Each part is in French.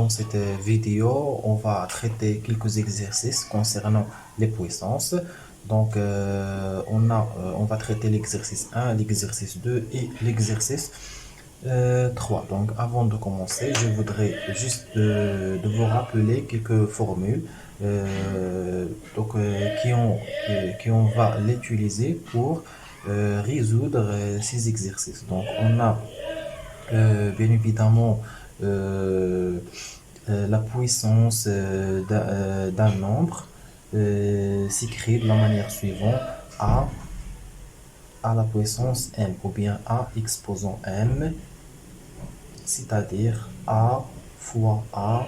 dans cette vidéo, on va traiter quelques exercices concernant les puissances. Donc, on va traiter l'exercice 1, l'exercice 2 et l'exercice 3. Donc, avant de commencer, je voudrais juste de vous rappeler quelques formules qui on va l'utiliser pour résoudre ces exercices. Donc, on a bien évidemment euh, la puissance d'un nombre s'écrit de la manière suivante a à la puissance m ou bien a exposant m, c'est-à-dire a fois a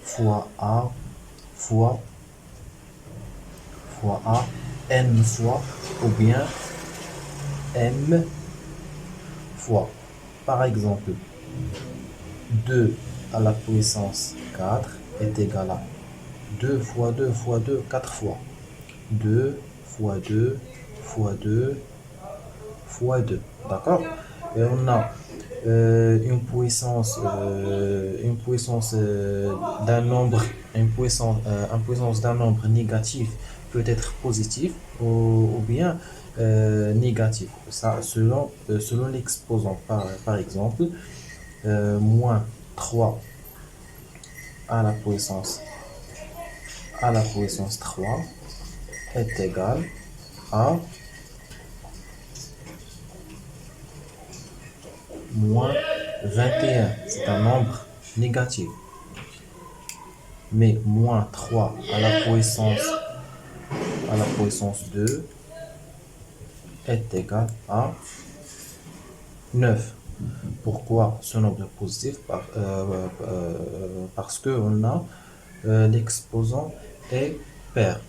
fois a fois a n fois ou bien m fois. Par exemple, 2 à la puissance 4 est égal à 2 fois 2 fois 2, 4 fois. 2 fois 2 fois 2 fois 2. D'accord? Et on a une puissance une puissance d'un nombre négatif peut être positif ou bien négatif. Ça, selon l'exposant. Par exemple, moins 3 à la puissance 3 est égal à moins 21. C'est un nombre négatif. Mais moins 3 à la puissance 2 est égal à 9. Pourquoi ce nombre est positif? Parce qu'on a l'exposant est pair.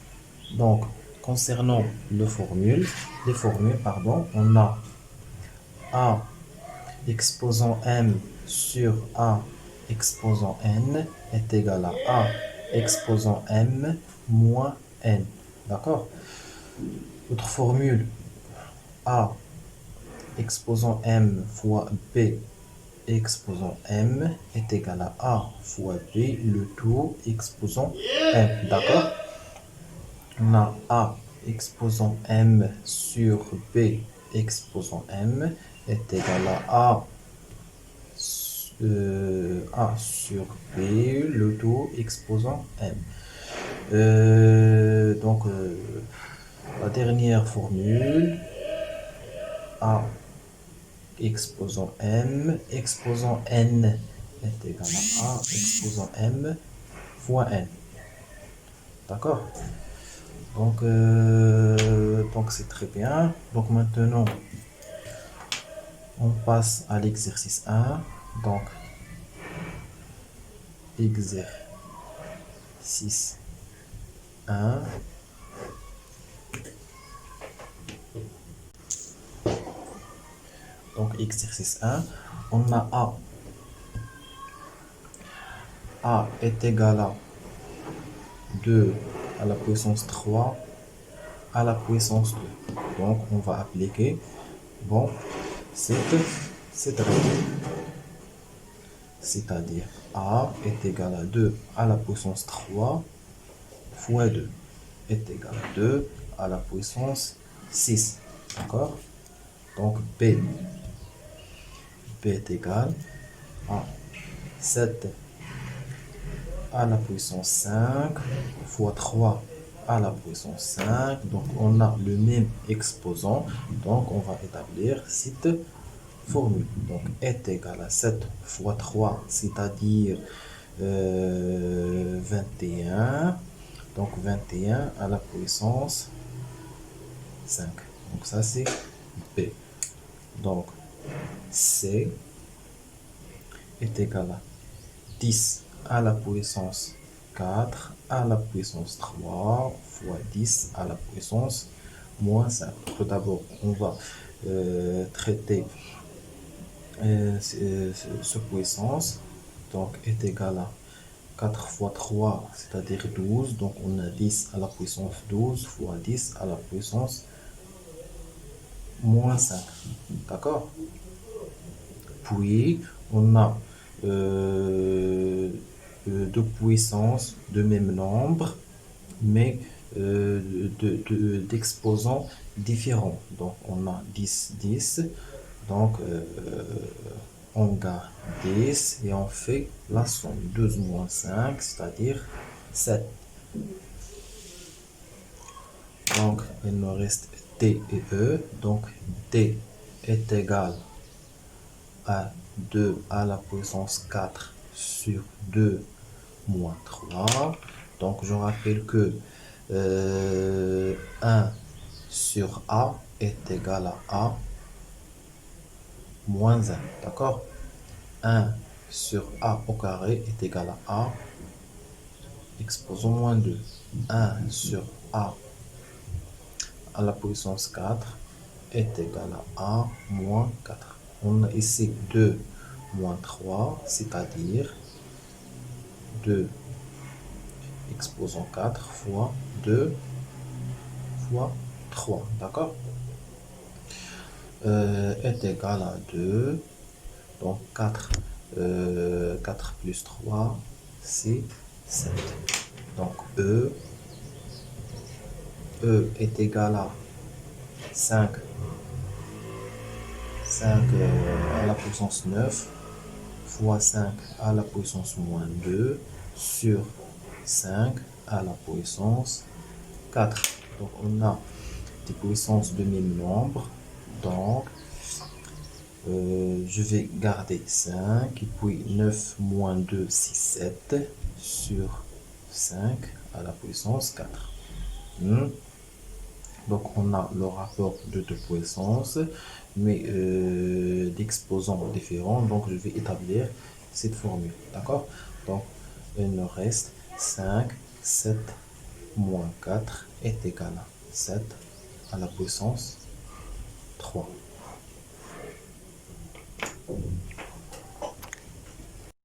Donc, concernant les formules, on a A exposant m sur A exposant n est égal à A exposant m moins n. D'accord? Autre formule, A exposant m fois B exposant m est égal à A fois B, le tout exposant m. D'accord? On a A exposant m sur B exposant m est égal à A sur B, le tout exposant m. Donc, la dernière formule, A exposant m, exposant n est égal à A exposant m fois n. D'accord? Donc c'est très bien. Donc maintenant, on passe à l'exercice 1. Donc, exercice 1. Donc, exercice 1, on a A. A est égal à 2 à la puissance 3 à la puissance 2. Donc, on va appliquer cette règle. C'est-à-dire A est égal à 2 à la puissance 3 fois 2 est égal à 2 à la puissance 6. D'accord? Donc, B est égal à 7 à la puissance 5 fois 3 à la puissance 5. Donc, on a le même exposant. Donc, on va établir cette formule. Donc, est égal à 7 fois 3, c'est-à-dire 21. Donc, 21 à la puissance 5. Donc, ça, c'est B. Donc, C est égal à 10 à la puissance 4 à la puissance 3 fois 10 à la puissance moins 5. Tout d'abord, on va traiter ce puissance. Donc, est égal à 4 fois 3, c'est-à-dire 12. Donc, on a 10 à la puissance 12 fois 10 à la puissance moins 5. D'accord? Puis, on a deux puissances de même nombre, mais d'exposants différents. Donc, on a 10, 10. Donc, on garde 10 et on fait la somme. 12 moins 5, c'est-à-dire 7. Donc, il nous reste T et E. Donc, T est égal à 2 à la puissance 4 sur 2 moins 3. Donc, je rappelle que 1 sur A est égal à A moins 1. D'accord? 1 sur A au carré est égal à A exposant moins 2. 1 sur A à la puissance 4 est égal à A moins 4. On a ici 2 moins 3, c'est-à-dire 2 exposant 4 fois 2 fois 3. D'accord? Est égal à 2. Donc 4, 4 plus 3, c'est 7. Donc E est égal à 5 à la puissance 9 fois 5 à la puissance moins 2 sur 5 à la puissance 4. Donc on a des puissances de même nombre. Donc je vais garder 5 et puis 9 moins 2 c'est 7 sur 5 à la puissance 4. Donc on a le rapport de deux puissances, mais d'exposants différents. Donc je vais établir cette formule. D'accord? Donc il nous reste 5, 7 moins 4 est égal à 7 à la puissance 3.